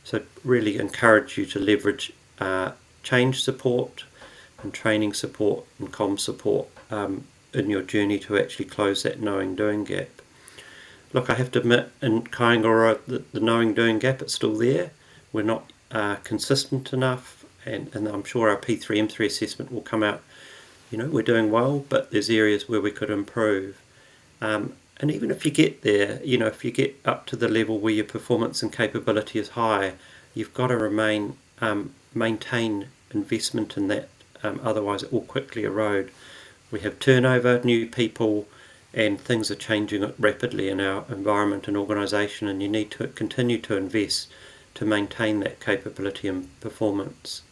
So really encourage you to leverage change support and training support and comm support in your journey to actually close that knowing doing gap. Look, I have to admit, in Kāinga, the knowing doing gap, it's still there. We're not consistent enough, and I'm sure our P3M3 assessment will come out, we're doing well, but there's areas where we could improve. And even if you get there, if you get up to the level where your performance and capability is high, you've got to maintain investment in that, otherwise it will quickly erode. We have turnover, new people, and things are changing rapidly in our environment and organisation, and you need to continue to invest to maintain that capability and performance.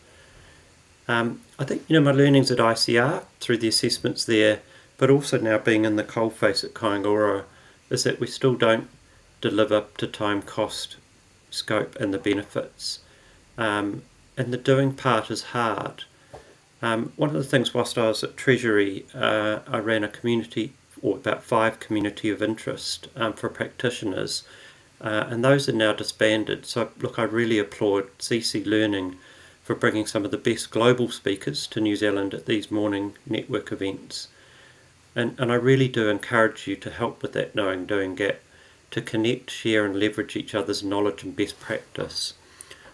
I think, my learnings at ICR through the assessments there, but also now being in the coalface at Kāinga, is that we still don't deliver to time, cost, scope and the benefits. the doing part is hard. One of the things whilst I was at Treasury, I ran a community, or about 5 community of interest for practitioners, and those are now disbanded. So look, I really applaud CC Learning for bringing some of the best global speakers to New Zealand at these morning network events. And I really do encourage you to help with that knowing doing gap, to connect, share and leverage each other's knowledge and best practice.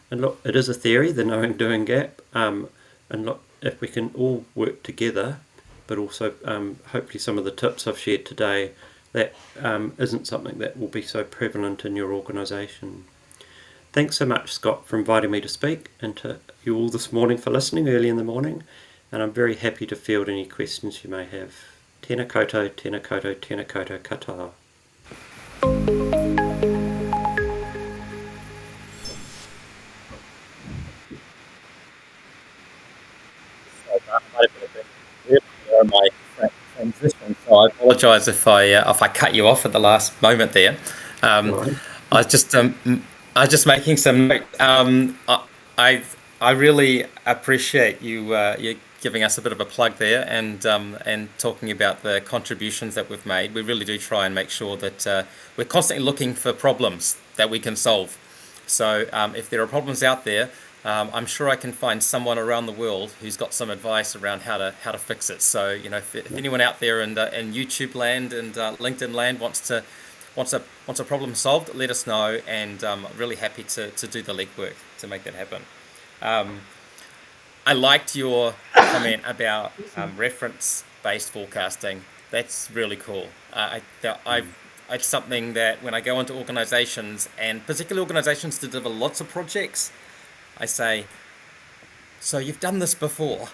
And look, it is a theory, the knowing doing gap, and look, if we can all work together, but also hopefully some of the tips I've shared today, that isn't something that will be so prevalent in your organisation. Thanks so much, Scott, for inviting me to speak, and to you all this morning for listening early in the morning, and I'm very happy to field any questions you may have. Tēnā koutou, tēnā koutou, tēnā koutou katoa. My transition, so I apologise if I cut you off at the last moment there. I was just making some notes. I really appreciate you giving us a bit of a plug there and talking about the contributions that we've made. We really do try and make sure that we're constantly looking for problems that we can solve. So if there are problems out there, I'm sure I can find someone around the world who's got some advice around how to fix it. So if anyone out there in YouTube land and LinkedIn land wants a problem solved, let us know, and I'm really happy to do the legwork to make that happen. I liked your comment about reference-based forecasting. That's really cool. It's something that when I go into organisations, and particularly organisations that deliver lots of projects, I say, so you've done this before.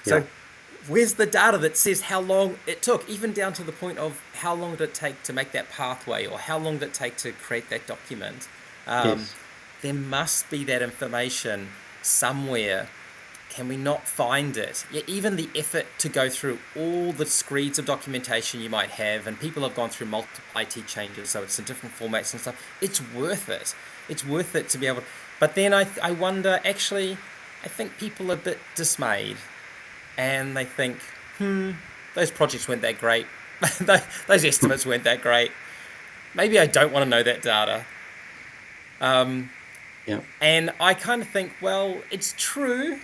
So where's the data that says how long it took, even down to the point of how long did it take to make that pathway, or how long did it take to create that document? There must be that information somewhere. Can we not find it? Yeah, even the effort to go through all the screeds of documentation you might have, and people have gone through multiple IT changes, so it's in different formats and stuff. It's worth it. It's worth it to be able to. But then I wonder, actually, I think people are a bit dismayed, and they think, those projects weren't that great. Those estimates weren't that great. Maybe I don't want to know that data. And I kind of think, well, it's true,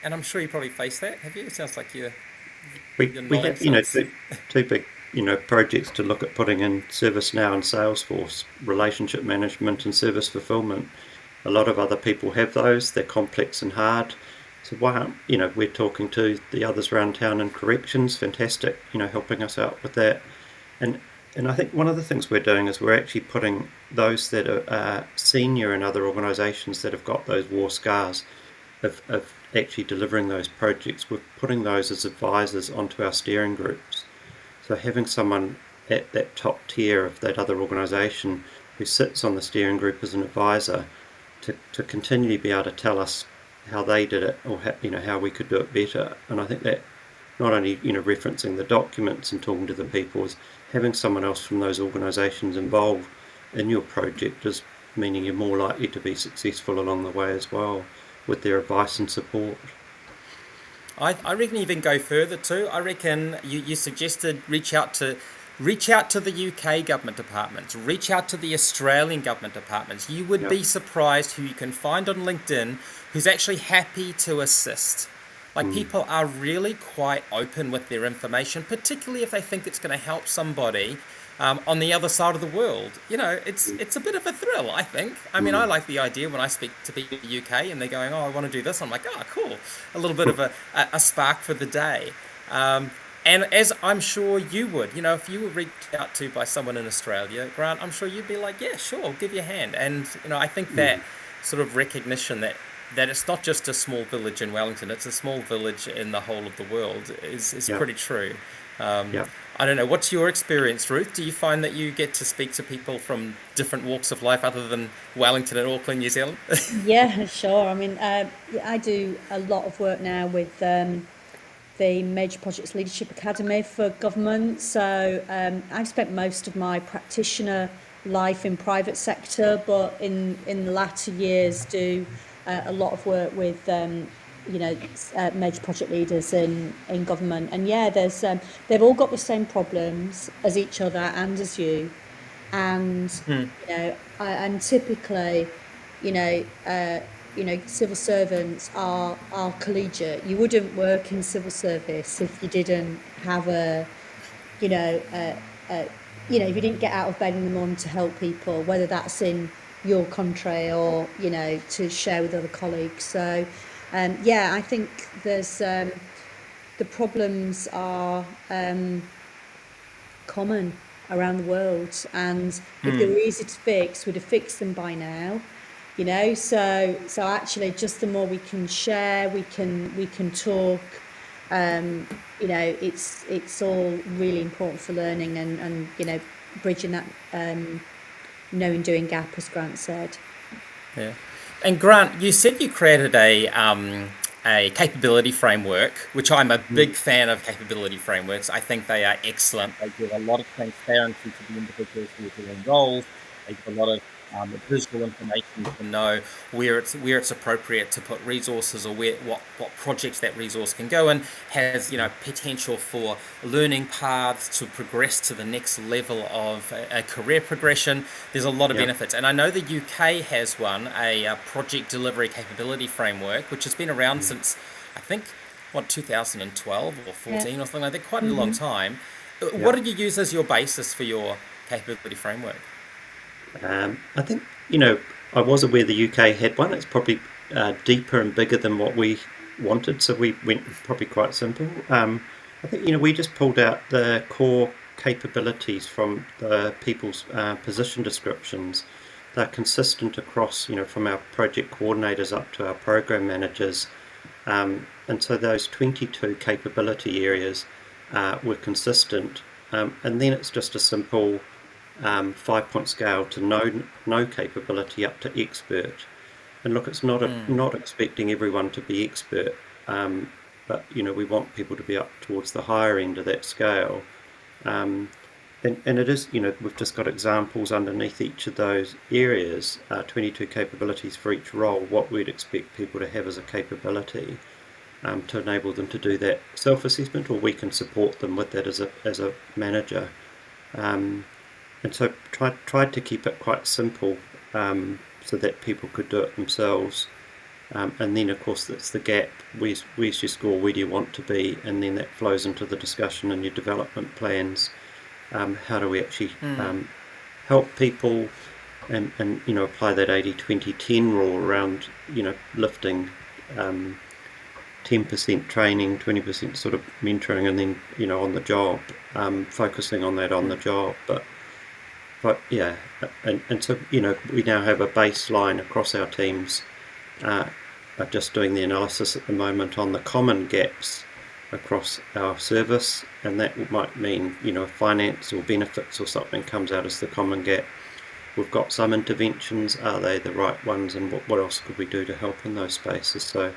and I'm sure you probably face that. Have you? It sounds like we have two big projects to look at putting in ServiceNow and Salesforce, relationship management and service fulfillment. A lot of other people have those. They're complex and hard. So why aren't, we're talking to the others around town in corrections, fantastic, helping us out with that. And I think one of the things we're doing is we're actually putting those that are senior in other organisations that have got those war scars of actually delivering those projects, we're putting those as advisors onto our steering groups. So having someone at that top tier of that other organisation who sits on the steering group as an advisor to continually be able to tell us how they did it, or how we could do it better. And I think that not only referencing the documents and talking to the people, is having someone else from those organisations involved in your project is meaning you're more likely to be successful along the way as well with their advice and support. I reckon you even go further too. I reckon you suggested reach out to the UK government departments, reach out to the Australian government departments. You would be surprised who you can find on LinkedIn who's actually happy to assist. Like, people are really quite open with their information, particularly if they think it's going to help somebody on the other side of the world. It's a bit of a thrill, I think. I mean, I like the idea when I speak to people in the UK and they're going, oh, I want to do this. I'm like, oh, cool. A little bit of a spark for the day. And as I'm sure you would, if you were reached out to by someone in Australia, Grant, I'm sure you'd be like, yeah, sure, I'll give you a hand. And, I think that sort of recognition that it's not just a small village in Wellington, it's a small village in the whole of the world is pretty true. I don't know, what's your experience, Ruth? Do you find that you get to speak to people from different walks of life other than Wellington and Auckland, New Zealand? Yeah, sure. I mean, I do a lot of work now with the Major Projects Leadership Academy for government. So I've spent most of my practitioner life in private sector, but in the latter years do a lot of work with major project leaders in government, and there's they've all got the same problems as each other and as you, and and typically, civil servants are collegiate. You wouldn't work in civil service if you didn't have if you didn't get out of bed in the morning to help people, whether that's in your country or to share with other colleagues. So I think there's the problems are common around the world, and if they were easy to fix, we'd have fixed them by now. So actually, just the more we can share, we can talk. It's all really important for learning and bridging that knowing doing gap, as Grant said. Yeah. And Grant, you said you created a capability framework, which I'm a big fan of capability frameworks. I think they are excellent. They give a lot of transparency to the individuals who are doing roles. They give a lot of visual information to know where it's appropriate to put resources, or what projects that resource can go in, has potential for learning paths to progress to the next level of a career progression. There's a lot of benefits, and I know the UK has one, a project delivery capability framework, which has been around since I think 2012 or 14 or something like that, quite a long time. What did you use as your basis for your capability framework? I think, I was aware the UK had one. It's probably deeper and bigger than what we wanted, so we went probably quite simple. I think, we just pulled out the core capabilities from the people's position descriptions. They're consistent across, from our project coordinators up to our program managers. And so those 22 capability areas were consistent. And then it's just a simple 5-point scale to no capability up to expert. And look, it's not expecting everyone to be expert, but we want people to be up towards the higher end of that scale. And it is, we've just got examples underneath each of those areas, 22 capabilities for each role, what we'd expect people to have as a capability, to enable them to do that self-assessment, or we can support them with that as a manager. And so tried to keep it quite simple, so that people could do it themselves. And then, of course, that's the gap. Where's your score? Where do you want to be? And then that flows into the discussion and your development plans. How do we actually help people and apply that 80-20-10 rule around, lifting 10% training, 20% sort of mentoring, and then, on the job, focusing on that on the job. But yeah, and so, we now have a baseline across our teams, just doing the analysis at the moment on the common gaps across our service, and that might mean, finance or benefits or something comes out as the common gap. We've got some interventions, are they the right ones, and what else could we do to help in those spaces? So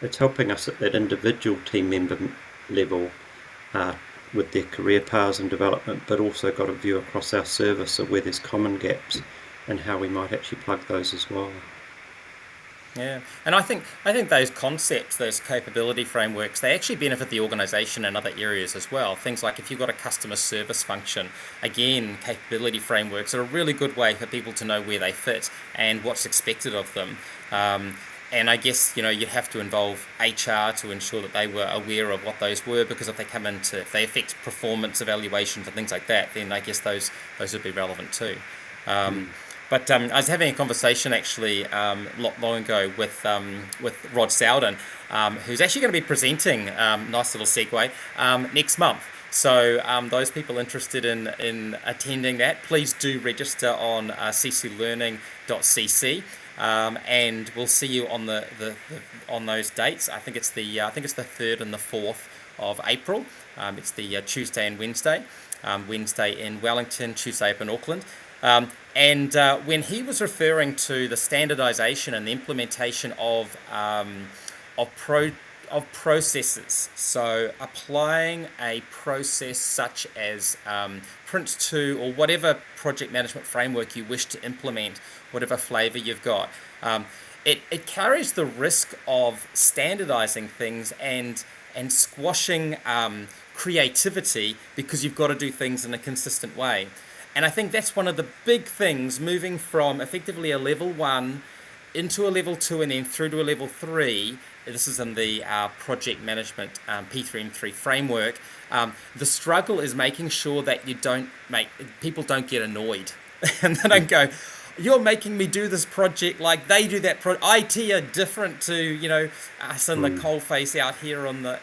it's helping us at that individual team member level, with their career paths and development, but also got a view across our service of where there's common gaps and how we might actually plug those as well. Yeah, and I think those concepts, those capability frameworks, they actually benefit the organisation in other areas as well. Things like if you've got a customer service function, again, capability frameworks are a really good way for people to know where they fit and what's expected of them. And I guess, you'd have to involve HR to ensure that they were aware of what those were, because if they affect performance evaluations and things like that, then I guess those would be relevant too. But I was having a conversation actually not long ago with Rod Selden, who's actually going to be presenting, nice little segue, next month. So those people interested in attending that, please do register on cclearning.cc. And we'll see you on on those dates. I think it's the 3rd and the 4th of April. It's the Tuesday and Wednesday. Wednesday in Wellington, Tuesday up in Auckland. And when he was referring to the standardisation and the implementation of of processes. So applying a process such as Prince2 or whatever project management framework you wish to implement, whatever flavor you've got, it carries the risk of standardizing things and squashing creativity because you've got to do things in a consistent way. And I think that's one of the big things, moving from effectively a level 1 into a level 2 and then through to a level 3. This is in the project management P3M3 framework. The struggle is making sure that people don't get annoyed and they don't go, you're making me do this project like they do that IT are different to us in the coalface out here on the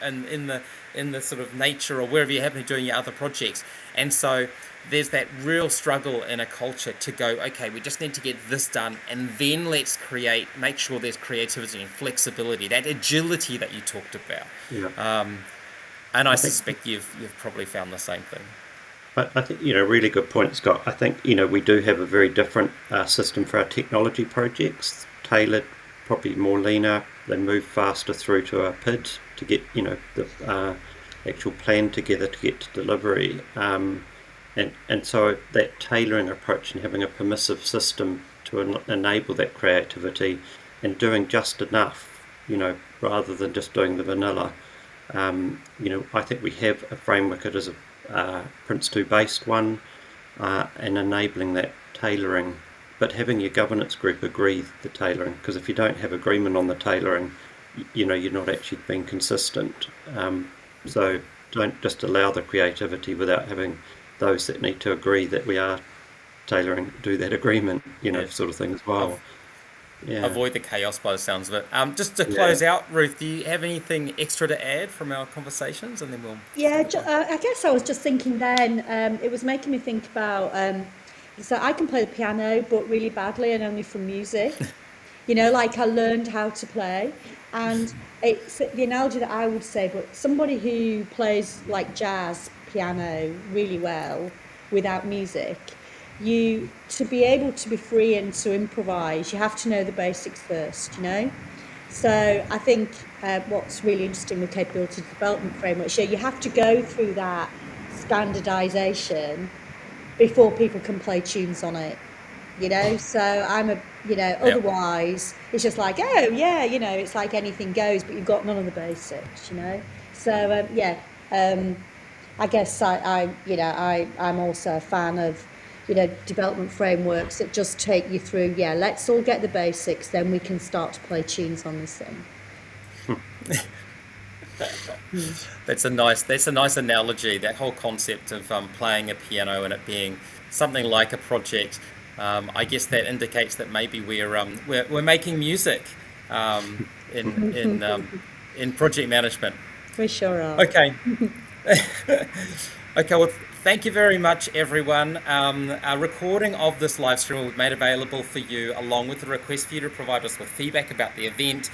in the sort of nature or wherever you happen to be doing your other projects. And so there's that real struggle in a culture to go, okay, we just need to get this done, and then let's make sure there's creativity and flexibility, that agility that you talked about. Yeah. And I suspect you've probably found the same thing. But I think, really good point, Scott. I think, we do have a very different system for our technology projects, tailored, probably more leaner. They move faster through to our PID to get, the actual plan together to get to delivery. And so that tailoring approach and having a permissive system to enable that creativity and doing just enough, rather than just doing the vanilla. I think we have a framework that is a Prince2 based one, and enabling that tailoring, but having your governance group agree the tailoring, because if you don't have agreement on the tailoring, you're not actually being consistent. So don't just allow the creativity without having those that need to agree that we are tailoring, do that agreement, sort of thing as well. Yeah. Avoid the chaos by the sounds of it. Just to close out, Ruth, do you have anything extra to add from our conversations? And then we'll... I guess I was just thinking then, it was making me think about, so I can play the piano, but really badly and only from music. I learned how to play. And it's the analogy that I would say, but somebody who plays like jazz piano really well without music, to be able to be free and to improvise, you have to know the basics first, So I think what's really interesting with capability development frameworks, you have to go through that standardization before people can play tunes on it, So otherwise it's just like, it's like anything goes, but you've got none of the basics, So I guess I'm also a fan of development frameworks that just take you through, let's all get the basics, then we can start to play tunes on this thing. That's a nice analogy, that whole concept of playing a piano and it being something like a project. I guess that indicates that maybe we're making music in project management. We sure are. Okay. Okay, well, thank you very much, everyone. A recording of this live stream will be made available for you, along with the request for you to provide us with feedback about the event.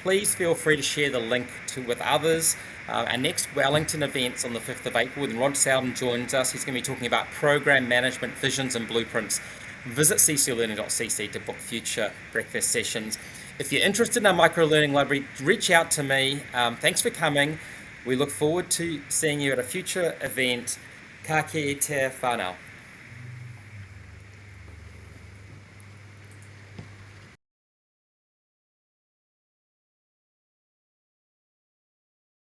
Please feel free to share the link with others. Our next Wellington event's on the 5th of April when Rod Selden joins us. He's going to be talking about program management, visions and blueprints. Visit cclearning.cc to book future breakfast sessions. If you're interested in our microlearning library, reach out to me. Thanks for coming. We look forward to seeing you at a future event. Ka kite te whanau.